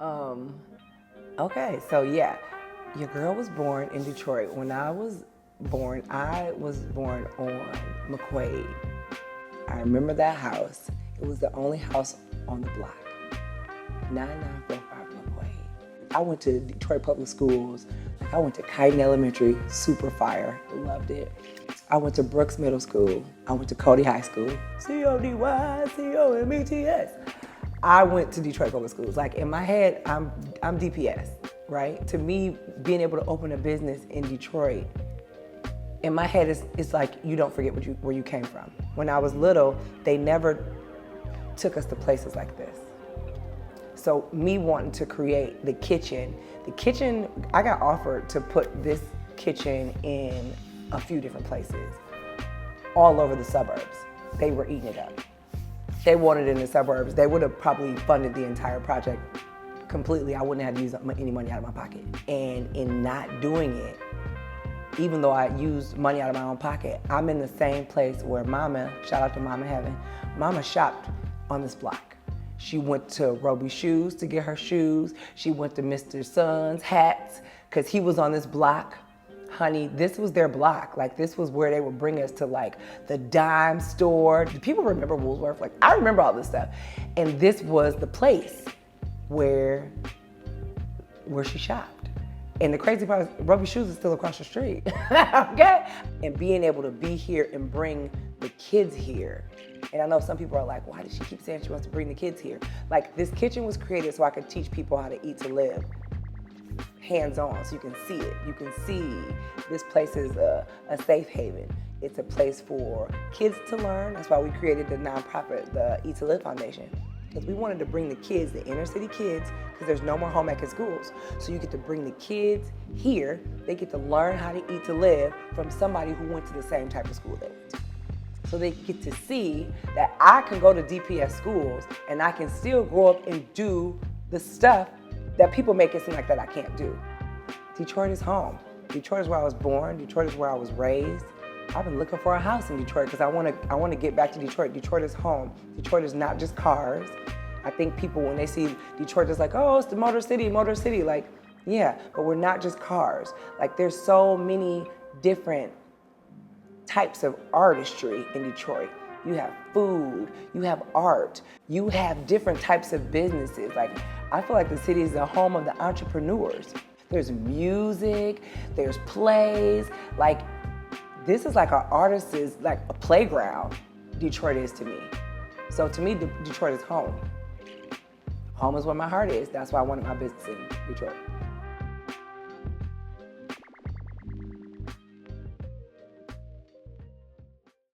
Um, okay, so yeah, your girl was born in Detroit. When I was born on McQuaid. I remember that house. It was the only house on the block. 9945 McQuaid. I went to Detroit Public Schools. I went to Kyden Elementary, super fire, loved it. I went to Brooks Middle School. I went to Cody High School, CODYCOMETS. I went to Detroit Public Schools. Like in my head, I'm DPS, right? To me, being able to open a business in Detroit, in my head, it's like you don't forget where you came from. When I was little, they never took us to places like this. So me wanting to create the kitchen, I got offered to put this kitchen in a few different places, all over the suburbs. They were eating it up. They wanted it in the suburbs. They would have probably funded the entire project completely. I wouldn't have to use any money out of my pocket. And in not doing it, even though I used money out of my own pocket, I'm in the same place where Mama, shout out to Mama Heaven, Mama shopped on this block. She went to Roby Shoes to get her shoes. She went to Mr. Son's hats, because he was on this block. Honey, this was their block. Like, this was where they would bring us to, like, the dime store. Do people remember Woolworth? Like, I remember all this stuff. And this was the place where she shopped. And the crazy part is, Roby Shoes is still across the street, okay? And being able to be here and bring the kids here. And I know some people are like, why does she keep saying she wants to bring the kids here? Like, this kitchen was created so I could teach people how to eat to live. Hands-on, so you can see it. You can see this place is a safe haven. It's a place for kids to learn. That's why we created the nonprofit, the Eat to Live Foundation. Because we wanted to bring the kids, the inner city kids, because there's no more home ec in schools. So you get to bring the kids here. They get to learn how to eat to live from somebody who went to the same type of school they went to. So they get to see that I can go to DPS schools and I can still grow up and do the stuff that people make it seem like that I can't do. Detroit is home. Detroit is where I was born. Detroit is where I was raised. I've been looking for a house in Detroit because I want to get back to Detroit. Detroit is home. Detroit is not just cars. I think people, when they see Detroit, it's like, oh, it's the Motor City. Like, yeah, but we're not just cars. Like, there's so many different types of artistry in Detroit. You have food, you have art, you have different types of businesses. Like, I feel like the city is the home of the entrepreneurs. There's music, there's plays. Like, this is like an artist's, like a playground, Detroit is to me. So to me, Detroit is home. Home is where my heart is. That's why I wanted my business in Detroit.